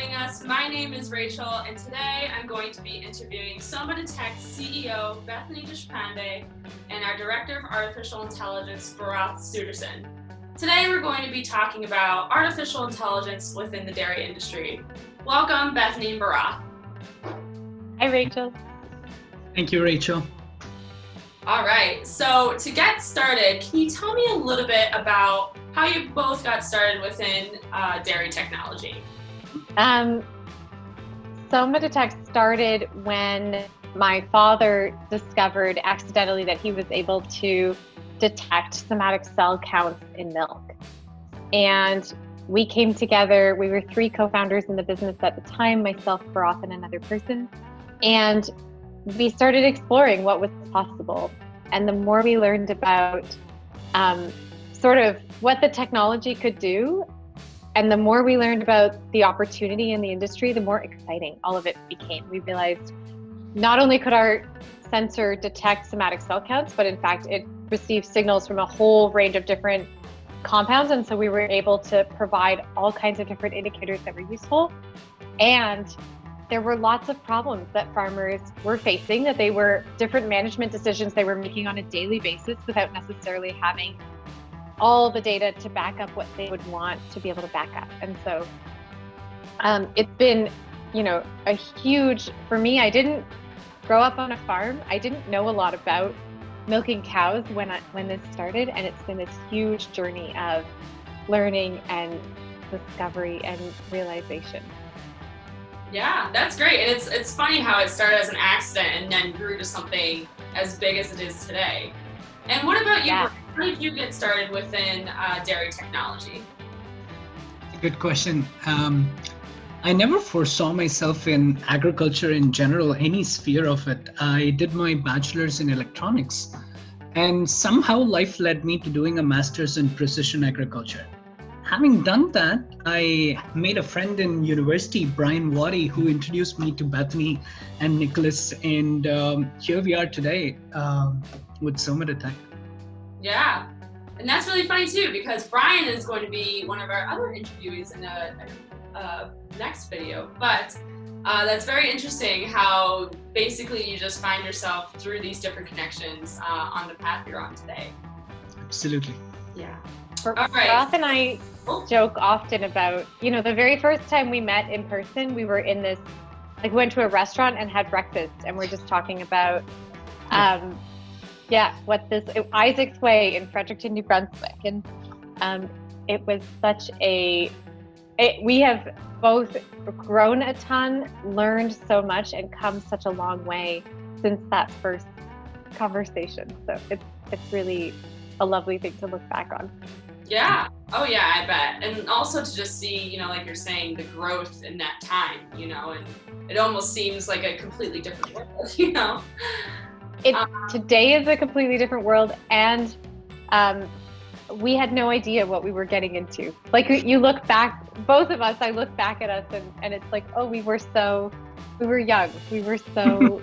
joining us. My name is Rachel, and today I'm going to be interviewing SomaDetect CEO Bethany Deshpande and our Director of Artificial Intelligence, Bharath Sudarsan. Today we're going to be talking about artificial intelligence within the dairy industry. Welcome, Bethany and Bharath. Hi, Rachel. Thank you, Rachel. All right, so to get started, can you tell me a little bit about how you both got started within dairy technology? SomaDetect started when my father discovered accidentally that he was able to detect somatic cell counts in milk. And we came together, we were 3 co-founders in the business at the time, myself, Bharath, and another person. And we started exploring what was possible. And the more we learned about sort of what the technology could do, and the more we learned about the opportunity in the industry, the more exciting all of it became. We realized not only could our sensor detect somatic cell counts, but in fact, it receives signals from a whole range of different compounds. And so we were able to provide all kinds of different indicators that were useful. And there were lots of problems that farmers were facing, that they were different management decisions they were making on a daily basis without necessarily having all the data to back up what they would want to be able to back up. And so it's been, a huge, for me, I didn't grow up on a farm. I didn't know a lot about milking cows when this started. And it's been this huge journey of learning and discovery and realization. Yeah, that's great. And it's funny how it started as an accident and then grew to something as big as it is today. And what about you? Yeah. How did you get started within dairy technology? Good question. I never foresaw myself in agriculture in general, any sphere of it. I did my bachelor's in electronics, and somehow life led me to doing a master's in precision agriculture. Having done that, I made a friend in university, Brian Waddy, who introduced me to Bethany and Nicholas, and here we are today with SomaDetect. Yeah, and that's really funny too, because Brian is going to be one of our other interviewees in the next video. But that's very interesting how basically you just find yourself through these different connections on the path you're on today. Absolutely. Yeah. All right. Bharath and I joke often about, the very first time we met in person, we were in this, we went to a restaurant and had breakfast, and we're just talking about, Isaac's Way in Fredericton, New Brunswick. And it was such we have both grown a ton, learned so much, and come such a long way since that first conversation. So it's really a lovely thing to look back on. Yeah. Oh yeah, I bet. And also to just see, like you're saying, the growth in that time, and it almost seems like a completely different world, Today is a completely different world, and we had no idea what we were getting into. Like, you look back, both of us, I look back at us and it's like, oh, we were young. We were so,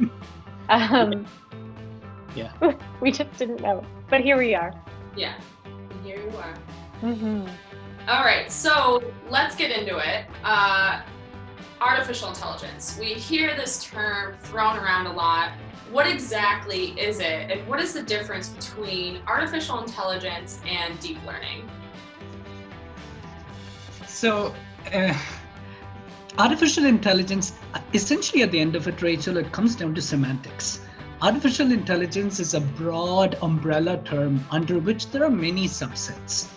yeah. We just didn't know. But here we are. Yeah, and here you are. Mm-hmm. All right, so let's get into it. Artificial intelligence. We hear this term thrown around a lot. What exactly is it, and what is the difference between artificial intelligence and deep learning? So, artificial intelligence, essentially at the end of it, Rachel, it comes down to semantics. Artificial intelligence is a broad umbrella term under which there are many subsets.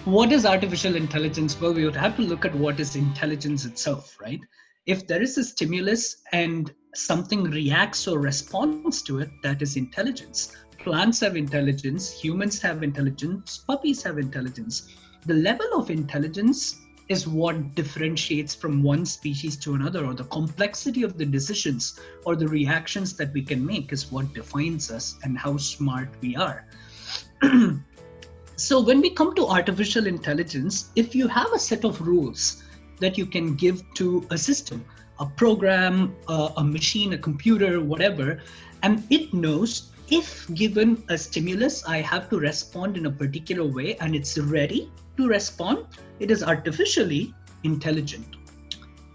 What is artificial intelligence? Well, we would have to look at what is intelligence itself, right? If there is a stimulus and something reacts or responds to it, that is intelligence. Plants have intelligence, humans have intelligence, puppies have intelligence. The level of intelligence is what differentiates from one species to another, or the complexity of the decisions or the reactions that we can make is what defines us and how smart we are. So when we come to artificial intelligence, if you have a set of rules that you can give to a system, a program, a machine, a computer, whatever, and it knows if given a stimulus, I have to respond in a particular way and it's ready to respond, it is artificially intelligent.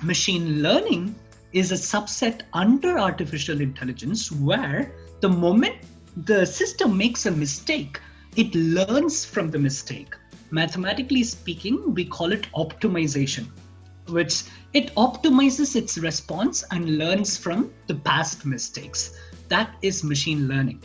Machine learning is a subset under artificial intelligence where the moment the system makes a mistake, it learns from the mistake. Mathematically speaking, we call it optimization, which it optimizes its response and learns from the past mistakes. That is machine learning.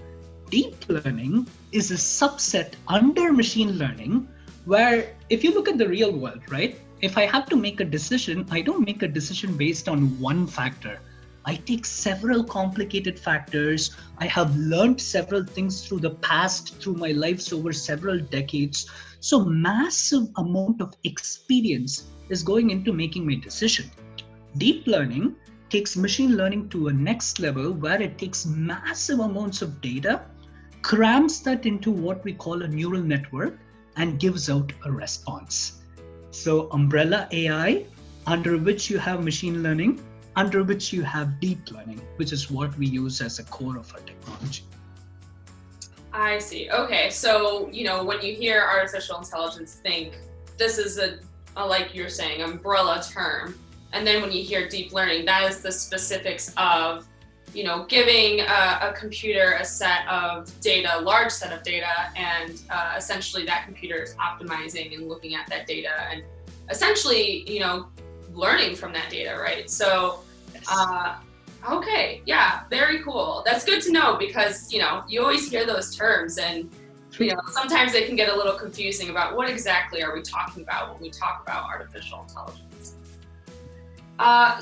Deep learning is a subset under machine learning where if you look at the real world, right? If I have to make a decision, I don't make a decision based on one factor. I take several complicated factors. I have learned several things through the past, through my lives over several decades. So massive amount of experience is going into making my decision. Deep learning takes machine learning to a next level where it takes massive amounts of data, crams that into what we call a neural network, and gives out a response. So umbrella AI, under which you have machine learning, under which you have deep learning, which is what we use as a core of our technology. I see. Okay, so when you hear artificial intelligence, think this is a like you're saying, umbrella term. And then when you hear deep learning, that is the specifics of giving a computer a set of data, large set of data, and essentially that computer is optimizing and looking at that data and essentially, learning from that data, right? So, okay, yeah, very cool. That's good to know because, you always hear those terms and, sometimes they can get a little confusing about what exactly are we talking about when we talk about artificial intelligence.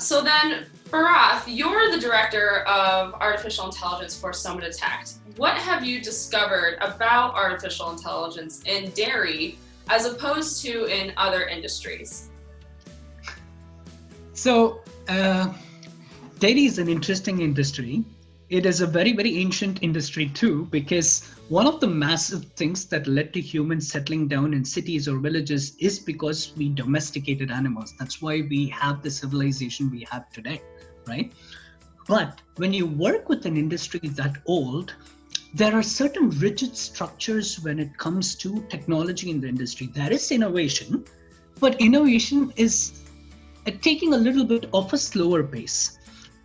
So then, Bharath, you're the director of artificial intelligence for SomaDetect. What have you discovered about artificial intelligence in dairy as opposed to in other industries? So, dairy is an interesting industry. It is a very, very ancient industry too, because one of the massive things that led to humans settling down in cities or villages is because we domesticated animals. That's why we have the civilization we have today, right? But when you work with an industry that old, there are certain rigid structures when it comes to technology in the industry. There is innovation, but innovation is taking a little bit of a slower pace.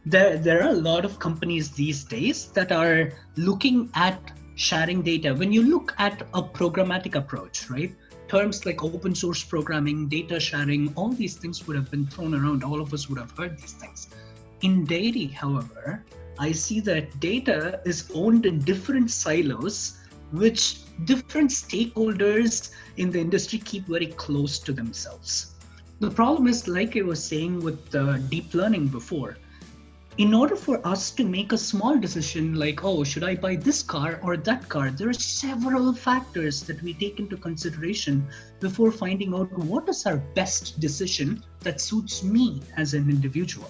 There are a lot of companies these days that are looking at sharing data. When you look at a programmatic approach, right? Terms like open source programming, data sharing, all these things would have been thrown around. All of us would have heard these things. In dairy, however, I see that data is owned in different silos, which different stakeholders in the industry keep very close to themselves. The problem is, like I was saying with deep learning before, in order for us to make a small decision like, oh, should I buy this car or that car? There are several factors that we take into consideration before finding out what is our best decision that suits me as an individual.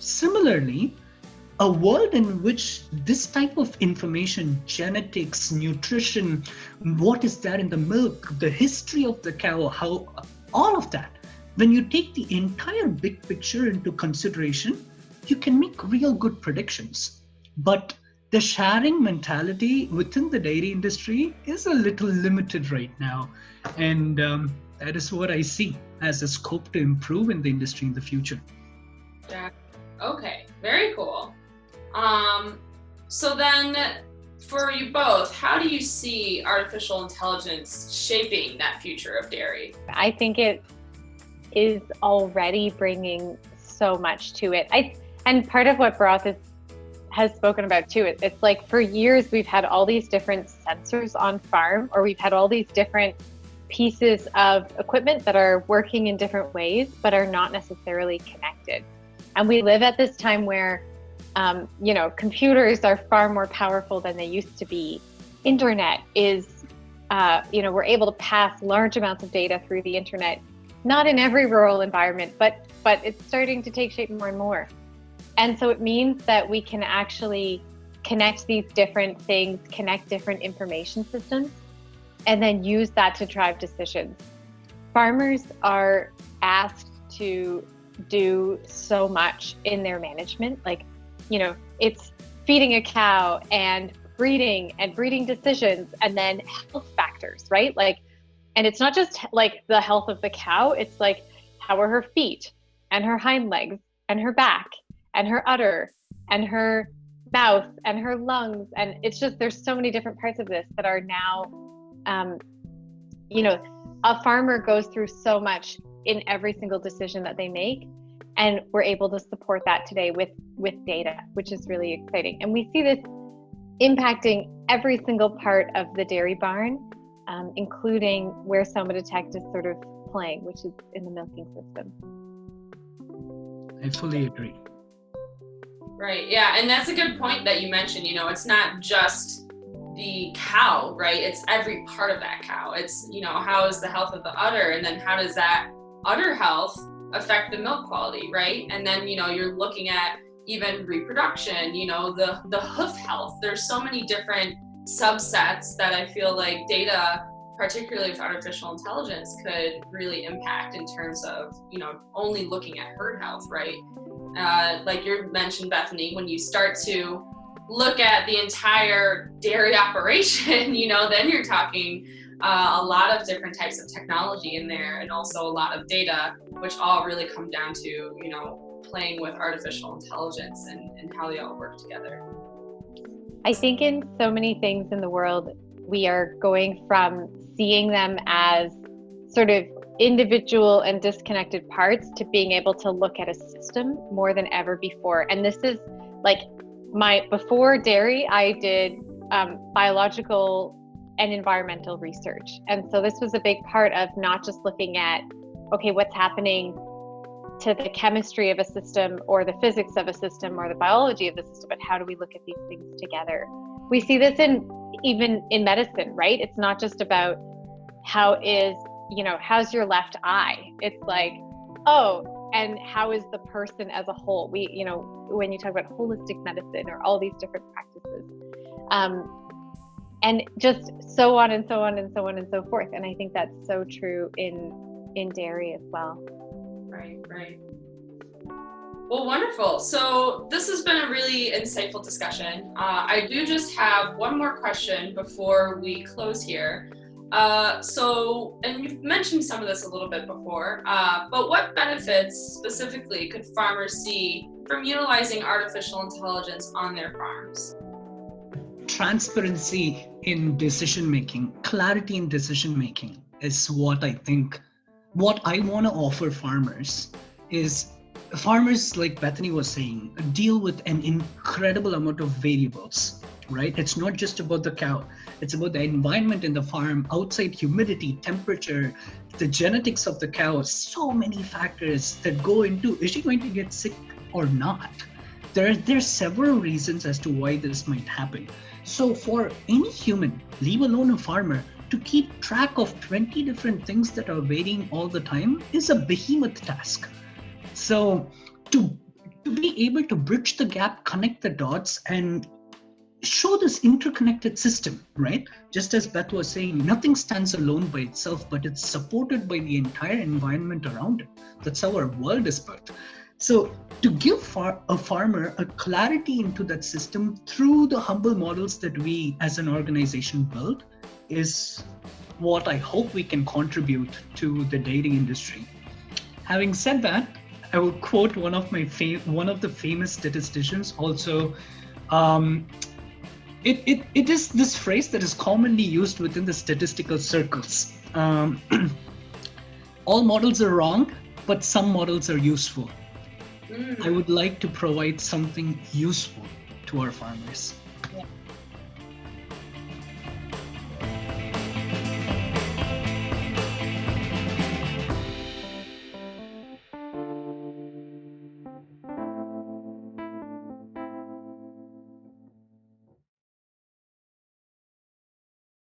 Similarly, a world in which this type of information, genetics, nutrition, what is there in the milk, the history of the cow, how all of that, when you take the entire big picture into consideration, you can make real good predictions. But the sharing mentality within the dairy industry is a little limited right now. And that is what I see as a scope to improve in the industry in the future. Yeah. Okay, very cool. So then for you both, how do you see artificial intelligence shaping that future of dairy? I think it is already bringing so much to it. And part of what Bharath has spoken about too, it's like for years we've had all these different sensors on farm, or we've had all these different pieces of equipment that are working in different ways, but are not necessarily connected. And we live at this time where, computers are far more powerful than they used to be. Internet is, we're able to pass large amounts of data through the internet, not in every rural environment, but it's starting to take shape more and more. And so it means that we can actually connect these different things, connect different information systems, and then use that to drive decisions. Farmers are asked to do so much in their management. It's feeding a cow and breeding decisions, and then health factors, right? And it's not just like the health of the cow, it's like, how are her feet? and her hind legs and her back and her udder and her mouth and her lungs. And it's just, there's so many different parts of this that are now, a farmer goes through so much in every single decision that they make. And we're able to support that today with data, which is really exciting. And we see this impacting every single part of the dairy barn, including where SomaDetect is sort of playing, which is in the milking system. I fully agree. Right. Yeah. And that's a good point that you mentioned. It's not just the cow, right? It's every part of that cow. It's, how is the health of the udder? And then how does that udder health affect the milk quality, right? And then, you're looking at even reproduction, the hoof health. There's so many different subsets that I feel like data, particularly with artificial intelligence, could really impact in terms of, only looking at herd health, right? Like you mentioned, Bethany, when you start to look at the entire dairy operation, then you're talking a lot of different types of technology in there, and also a lot of data, which all really come down to, playing with artificial intelligence and how they all work together. I think in so many things in the world, we are going from seeing them as sort of individual and disconnected parts to being able to look at a system more than ever before. And this is like before dairy, I did biological and environmental research. And so this was a big part of not just looking at, okay, what's happening to the chemistry of a system or the physics of a system or the biology of the system, but how do we look at these things together? We see this even in medicine, right? It's not just about how's your left eye? It's like, and how is the person as a whole? When you talk about holistic medicine or all these different practices, and just so on and so on and so on and so forth. And I think that's so true in dairy as well. Right. Well, wonderful. So this has been a really insightful discussion. I do just have one more question before we close here. And you've mentioned some of this a little bit before, but what benefits specifically could farmers see from utilizing artificial intelligence on their farms? Transparency in decision making, clarity in decision making is what I want to offer farmers. Is farmers, like Bethany was saying, deal with an incredible amount of variables, right? It's not just about the cow. It's about the environment in the farm, outside humidity, temperature, the genetics of the cow. So many factors that go into, is she going to get sick or not? There's several reasons as to why this might happen. So for any human, leave alone a farmer, to keep track of 20 different things that are varying all the time is a behemoth task. So to be able to bridge the gap, connect the dots, and show this interconnected system, right? Just as Beth was saying, nothing stands alone by itself, but it's supported by the entire environment around it. That's how our world is built. So to give a farmer a clarity into that system through the humble models that we as an organization build is what I hope we can contribute to the dairy industry. Having said that, I will quote one of the famous statisticians also. It is this phrase that is commonly used within the statistical circles. All models are wrong, but some models are useful. I would like to provide something useful to our farmers. Yeah.